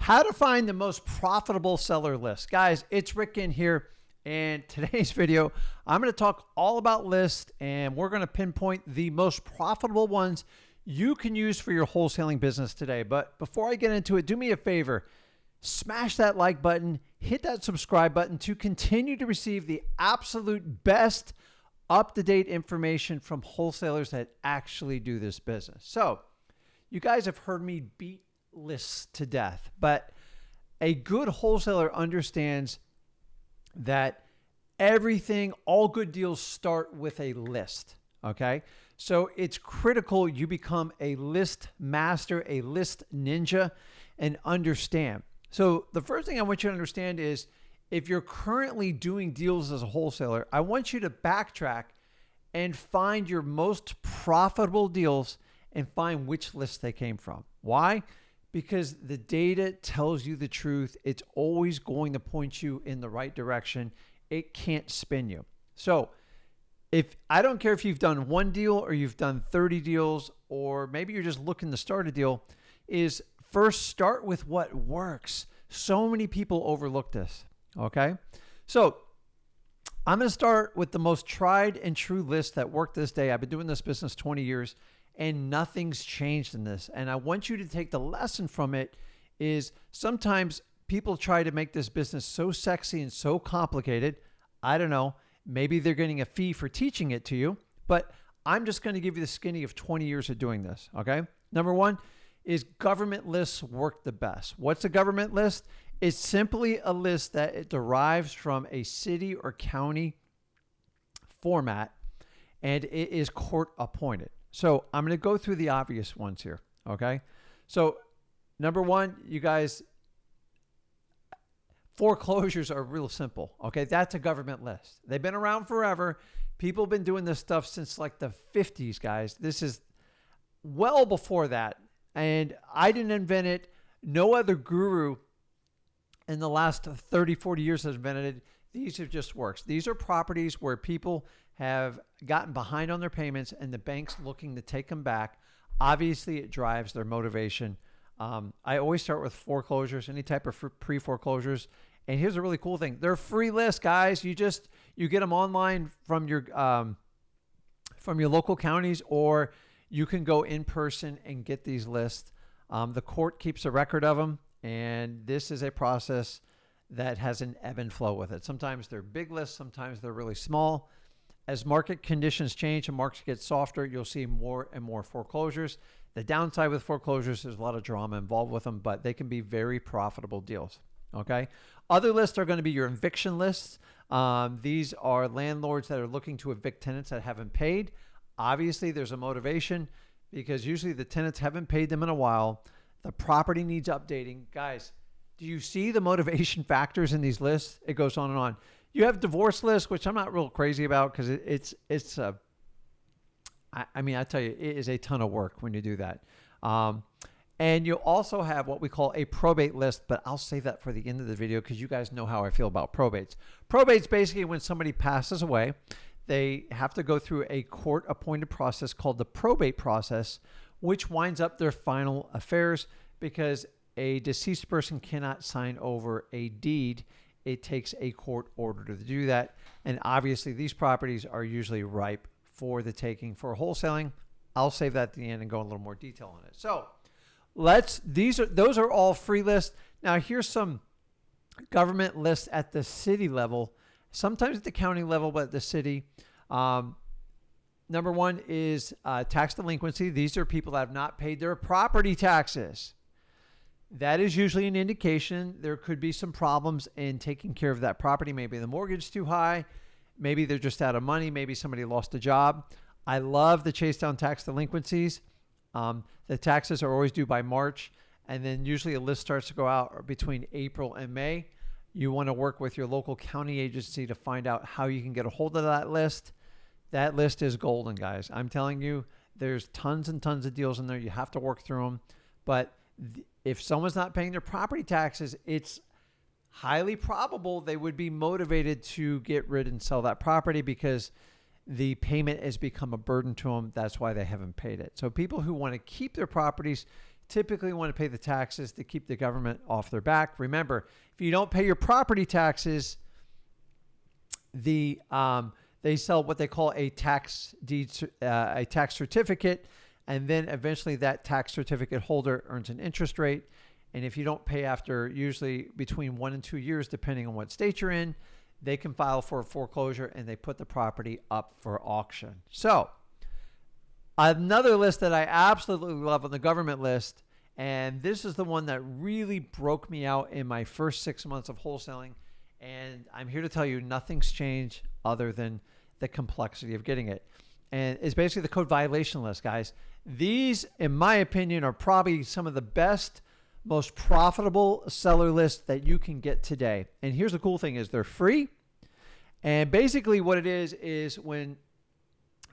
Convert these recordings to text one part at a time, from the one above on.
How to find the most profitable seller list. Guys, it's Rick Ginn here. And today's video, I'm going to talk all about lists, and we're going to pinpoint the most profitable ones you can use for your wholesaling business today. But before I get into it, do me a favor, smash that like button, hit that subscribe button to continue to receive the absolute best up-to-date information from wholesalers that actually do this business. So you guys have heard me beat lists to death, but a good wholesaler understands that everything, all good deals start with a list. Okay. So it's critical you become a list master, a list ninja, and understand. So the first thing I want you to understand is if you're currently doing deals as a wholesaler, I want you to backtrack and find your most profitable deals and find which list they came from. Why? Because the data tells you the truth. It's always going to point you in the right direction. It can't spin you. So if I don't care if you've done one deal or you've done 30 deals, or maybe you're just looking to start a deal, is first start with what works. So many people overlook this. Okay. So I'm going to start with the most tried and true list that worked this day. I've been doing this business 20 years. And nothing's changed in this. And I want you to take the lesson from it is sometimes people try to make this business so sexy and so complicated. I don't know. Maybe they're getting a fee for teaching it to you, but I'm just going to give you the skinny of 20 years of doing this. Okay. Number one is government lists work the best. What's a government list? It's simply a list that it derives from a city or county format, and it is court appointed. So I'm going to go through the obvious ones here. Okay. So number one, you guys, foreclosures are real simple. Okay. That's a government list. They've been around forever. People have been doing this stuff since like the 50s, guys. This is well before that. And I didn't invent it. No other guru in the last 30, 40 years has invented it. These have just worked. These are properties where people have gotten behind on their payments and the bank's looking to take them back. Obviously, it drives their motivation. I always start with foreclosures, any type of pre-foreclosures. And here's a really cool thing. They're free lists, guys. You get them online from your local counties, or you can go in person and get these lists. The court keeps a record of them. And this is a process that has an ebb and flow with it. Sometimes they're big lists. Sometimes they're really small. As market conditions change and markets get softer, you'll see more and more foreclosures. The downside with foreclosures, there's a lot of drama involved with them, but they can be very profitable deals. Okay. Other lists are going to be your eviction lists. These are landlords that are looking to evict tenants that haven't paid. Obviously, there's a motivation because usually the tenants haven't paid them in a while. The property needs updating. Guys, do you see the motivation factors in these lists? It goes on and on. You have divorce lists, which I'm not real crazy about because I tell you, it is a ton of work when you do that. And you also have what we call a probate list, but I'll save that for the end of the video because you guys know how I feel about probates. Probate's basically when somebody passes away, they have to go through a court-appointed process called the probate process, which winds up their final affairs because a deceased person cannot sign over a deed. It takes a court order to do that. And obviously these properties are usually ripe for the taking for wholesaling. I'll save that at the end and go in a little more detail on it. So those are all free lists. Now here's some government lists at the city level, sometimes at the county level, but at the city. Number one is tax delinquency. These are people that have not paid their property taxes. That is usually an indication there could be some problems in taking care of that property. Maybe the mortgage is too high. Maybe they're just out of money. Maybe somebody lost a job. I love the chase down tax delinquencies. The taxes are always due by March. And then usually a list starts to go out between April and May. You want to work with your local county agency to find out how you can get a hold of that list. That list is golden, guys. I'm telling you, there's tons and tons of deals in there. You have to work through them. But if someone's not paying their property taxes, it's highly probable they would be motivated to get rid and sell that property because the payment has become a burden to them. That's why they haven't paid it. So people who want to keep their properties, typically want to pay the taxes to keep the government off their back. Remember, if you don't pay your property taxes, they sell what they call a tax deed, a tax certificate, and then eventually that tax certificate holder earns an interest rate. And if you don't pay after usually between 1 and 2 years, depending on what state you're in, they can file for a foreclosure and they put the property up for auction. So another list that I absolutely love on the government list, and this is the one that really broke me out in my first 6 months of wholesaling. And I'm here to tell you nothing's changed other than the complexity of getting it. And it's basically the code violation list, guys. These, in my opinion, are probably some of the best, most profitable seller lists that you can get today. And here's the cool thing is they're free. And basically what it is when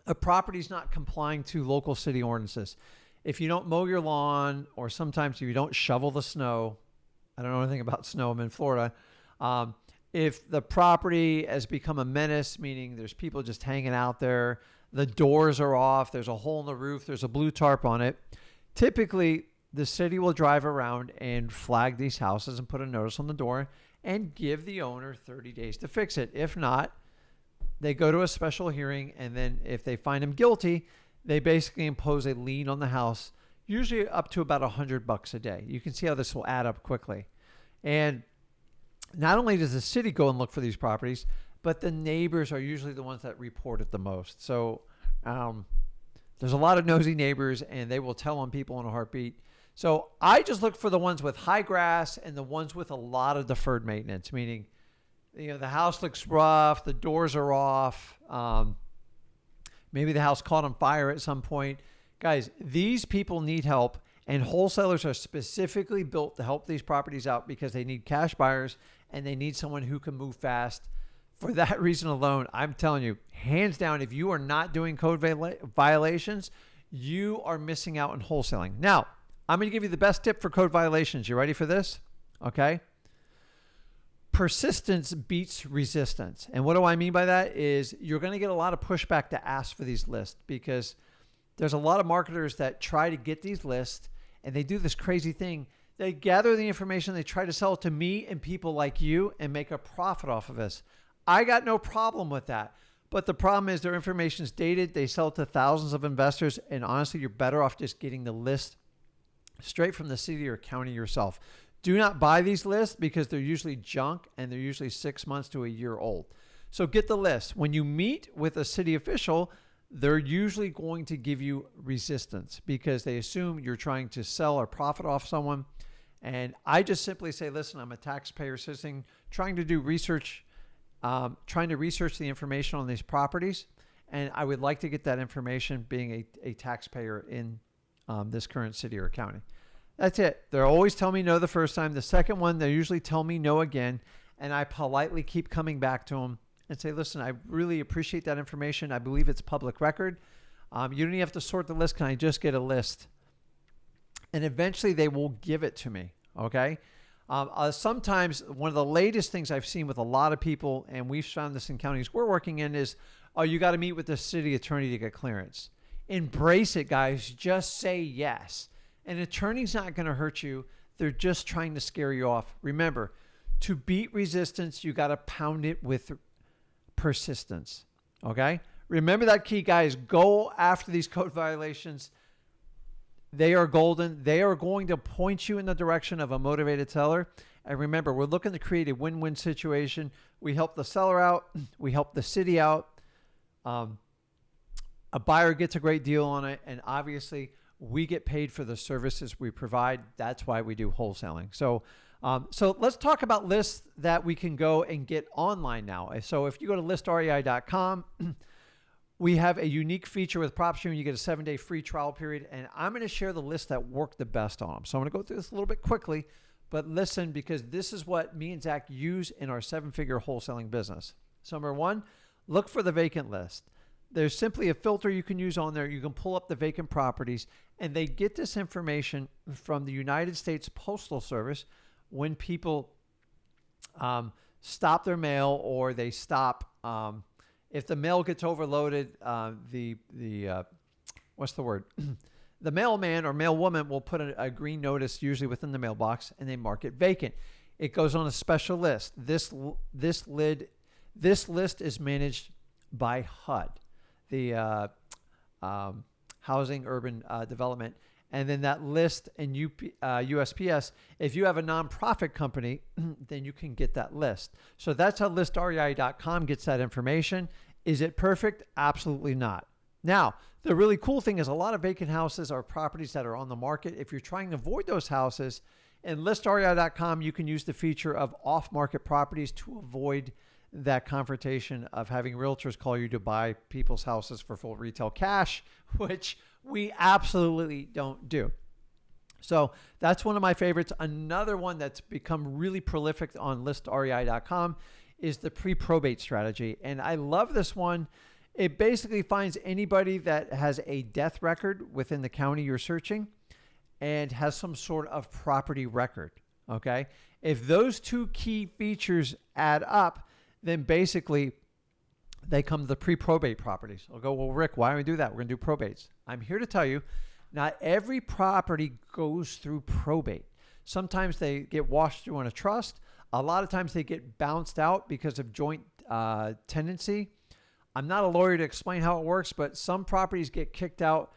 a property is not complying to local city ordinances. If you don't mow your lawn, or sometimes if you don't shovel the snow, I don't know anything about snow, I'm in Florida. If the property has become a menace, meaning there's people just hanging out there, the doors are off, there's a hole in the roof, there's a blue tarp on it, typically the city will drive around and flag these houses and put a notice on the door and give the owner 30 days to fix it. If not, they go to a special hearing, and then if they find him guilty, they basically impose a lien on the house, usually up to about $100 a day. You can see how this will add up quickly. And not only does the city go and look for these properties, but the neighbors are usually the ones that report it the most. So there's a lot of nosy neighbors, and they will tell on people in a heartbeat. So I just look for the ones with high grass and the ones with a lot of deferred maintenance, meaning, the house looks rough, the doors are off, maybe the house caught on fire at some point. Guys, these people need help, and wholesalers are specifically built to help these properties out because they need cash buyers and they need someone who can move fast. For that reason alone, I'm telling you, hands down, if you are not doing code violations, you are missing out on wholesaling. Now, I'm going to give you the best tip for code violations. You ready for this? Okay. Persistence beats resistance. And what do I mean by that is you're going to get a lot of pushback to ask for these lists, because there's a lot of marketers that try to get these lists, and they do this crazy thing. They gather the information, they try to sell it to me and people like you and make a profit off of this. I got no problem with that. But the problem is their information is dated. They sell it to thousands of investors. And honestly, you're better off just getting the list straight from the city or county yourself. Do not buy these lists because they're usually junk, and they're usually 6 months to a year old. So get the list. When you meet with a city official, they're usually going to give you resistance because they assume you're trying to sell or profit off someone. And I just simply say, listen, I'm a taxpayer citizen trying to do research, trying to research the information on these properties. And I would like to get that information being a taxpayer in this current city or county. That's it. They're always telling me no the first time. The second one, they usually tell me no again. And I politely keep coming back to them and say, listen, I really appreciate that information. I believe it's public record. You don't even have to sort the list. Can I just get a list? And eventually they will give it to me. Okay. Sometimes one of the latest things I've seen with a lot of people, and we've found this in counties we're working in, is, oh, you got to meet with the city attorney to get clearance. Embrace it, guys. Just say yes. An attorney's not going to hurt you. They're just trying to scare you off. Remember, to beat resistance, you got to pound it with persistence. Okay? Remember that key, guys. Go after these code violations. They are golden. They are going to point you in the direction of a motivated seller. And remember, we're looking to create a win-win situation. We help the seller out. We help the city out. A buyer gets a great deal on it. And obviously, we get paid for the services we provide. That's why we do wholesaling. So let's talk about lists that we can go and get online now. So if you go to listrei.com, we have a unique feature with PropStream. You get a 7-day free trial period, and I'm going to share the lists that work the best on them. So I'm going to go through this a little bit quickly, but listen, because this is what me and Zach use in our 7-figure wholesaling business. So number one, look for the vacant list. There's simply a filter you can use on there. You can pull up the vacant properties, and they get this information from the United States Postal Service when people stop their mail, or they stop, if the mail gets overloaded, what's the word? The mailman or mailwoman will put a green notice usually within the mailbox, and they mark it vacant. It goes on a special list. This list is managed by HUD, the Housing Urban Development. And then that list in USPS, if you have a nonprofit company, then you can get that list. So that's how listrei.com gets that information. Is it perfect? Absolutely not. Now, the really cool thing is a lot of vacant houses are properties that are on the market. If you're trying to avoid those houses, in listrei.com, you can use the feature of off-market properties to avoid that confrontation of having realtors call you to buy people's houses for full retail cash, which we absolutely don't do. So that's one of my favorites. Another one that's become really prolific on listrei.com is the pre-probate strategy. And I love this one. It basically finds anybody that has a death record within the county you're searching and has some sort of property record. Okay. If those two key features add up, then basically they come to the pre-probate properties. I'll go, well, Rick, why don't we do that? We're going to do probates. I'm here to tell you, not every property goes through probate. Sometimes they get washed through on a trust. A lot of times they get bounced out because of joint tenancy. I'm not a lawyer to explain how it works, but some properties get kicked out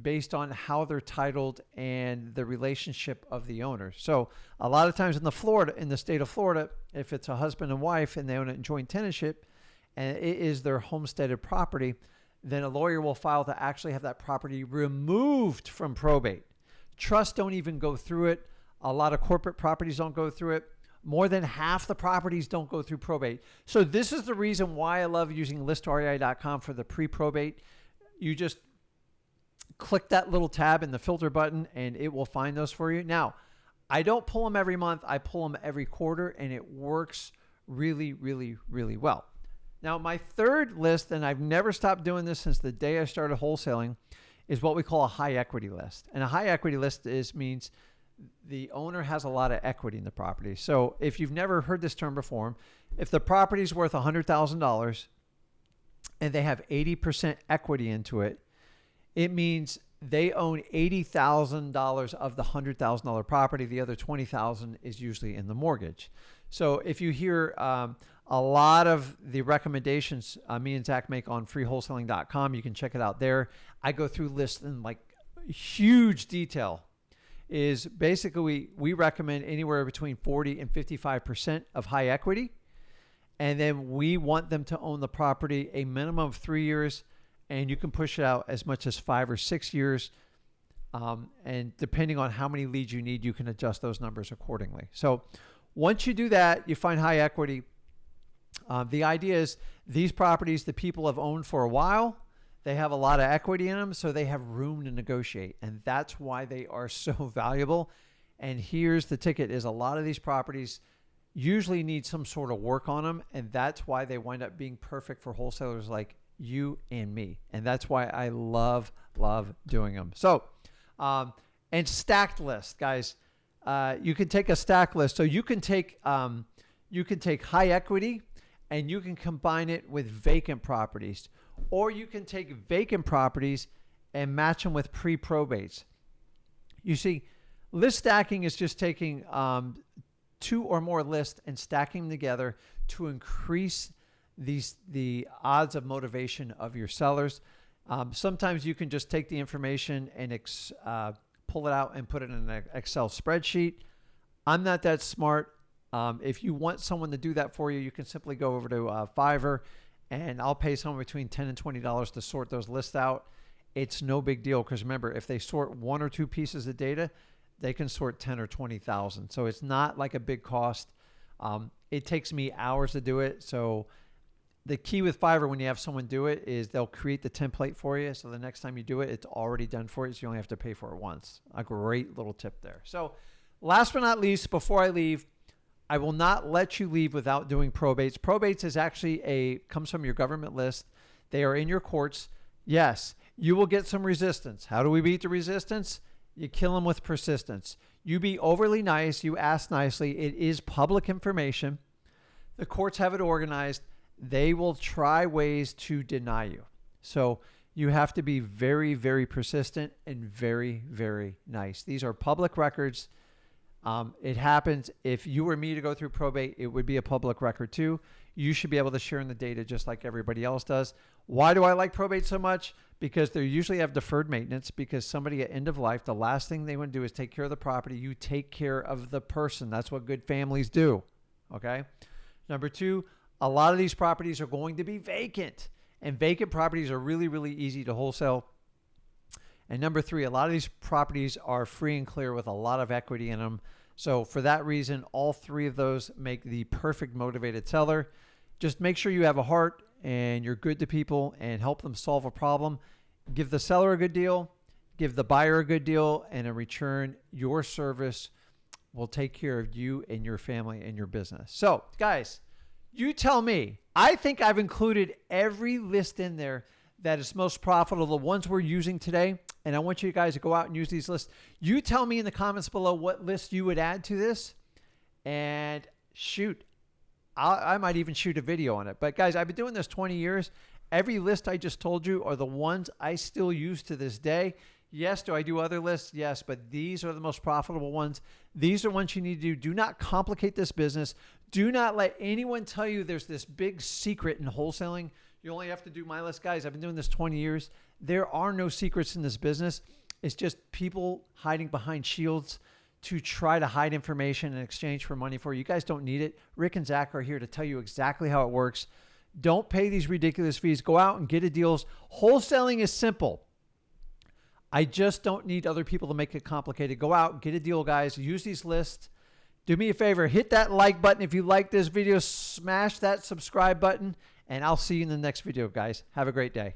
based on how they're titled and the relationship of the owner. So a lot of times in the state of Florida, if it's a husband and wife and they own it in joint tenantship and it is their homesteaded property, then a lawyer will file to actually have that property removed from probate. Trusts don't even go through it. A lot of corporate properties don't go through it. More than half the properties don't go through probate. So this is the reason why I love using listrei.com for the pre-probate. You just click that little tab in the filter button and it will find those for you. Now, I don't pull them every month. I pull them every quarter, and it works really, really, really well. Now, my third list, and I've never stopped doing this since the day I started wholesaling, is what we call a high equity list. And a high equity list means the owner has a lot of equity in the property. So if you've never heard this term before, if the property is worth $100,000 and they have 80% equity into it, it means they own $80,000 of the $100,000 property. The other $20,000 is usually in the mortgage. So if you hear a lot of the recommendations me and Zach make on freewholesaling.com, you can check it out there. I go through lists in like huge detail. Is basically we recommend anywhere between 40 and 55% of high equity. And then we want them to own the property a minimum of 3 years, and you can push it out as much as 5 or 6 years. And depending on how many leads you need, you can adjust those numbers accordingly. So once you do that, you find high equity. The idea is these properties, the people have owned for a while. They have a lot of equity in them, so they have room to negotiate. And that's why they are so valuable. And here's the ticket is a lot of these properties usually need some sort of work on them. And that's why they wind up being perfect for wholesalers like you and me. And that's why I love doing them. So, and stacked list, guys. You can take a stack list. So you can take high equity and you can combine it with vacant properties. Or you can take vacant properties and match them with pre-probates. You see, list stacking is just taking 2 or more lists and stacking them together to increase the odds of motivation of your sellers. Sometimes you can just take the information and pull it out and put it in an Excel spreadsheet. I'm not that smart. If you want someone to do that for you, you can simply go over to Fiverr, and I'll pay someone between $10 and $20 to sort those lists out. It's no big deal because remember, if they sort 1 or 2 pieces of data, they can sort 10 or 20,000. So it's not like a big cost. It takes me hours to do it. So the key with Fiverr when you have someone do it is they'll create the template for you. So the next time you do it, it's already done for you. So you only have to pay for it once. A great little tip there. So last but not least, before I leave, I will not let you leave without doing probates. Probates is actually comes from your government list. They are in your courts. Yes, you will get some resistance. How do we beat the resistance? You kill them with persistence. You be overly nice. You ask nicely. It is public information. The courts have it organized. They will try ways to deny you. So You have to be very, very persistent and very, very nice. These are public records. It happens. If you were me to go through probate, it would be a public record too. You should be able to share in the data just like everybody else does. Why do I like probate so much? Because they usually have deferred maintenance, because somebody at end of life, the last thing they want to do is take care of the property. You take care of the person. That's what good families do. Okay. Number two, a lot of these properties are going to be vacant, and vacant properties are really, really easy to wholesale. And number three, a lot of these properties are free and clear with a lot of equity in them. So for that reason, all three of those make the perfect motivated seller. Just make sure you have a heart and you're good to people and help them solve a problem. Give the seller a good deal, give the buyer a good deal, and in return, your service will take care of you and your family and your business. So guys, you tell me. I think I've included every list in there that is most profitable, the ones we're using today. And I want you guys to go out and use these lists. You tell me in the comments below what list you would add to this, and shoot, I might even shoot a video on it. But guys, I've been doing this 20 years. Every list I just told you are the ones I still use to this day. Yes, do I do other lists? Yes, but these are the most profitable ones. These are ones you need to do. Do not complicate this business. Do not let anyone tell you there's this big secret in wholesaling. You only have to do my list. Guys, I've been doing this 20 years. There are no secrets in this business. It's just people hiding behind shields to try to hide information in exchange for money for you. You guys don't need it. Rick and Zach are here to tell you exactly how it works. Don't pay these ridiculous fees. Go out and get a deals. Wholesaling is simple. I just don't need other people to make it complicated. Go out, get a deal, guys. Use these lists. Do me a favor, hit that like button if you like this video. Smash that subscribe button, and I'll see you in the next video, guys. Have a great day.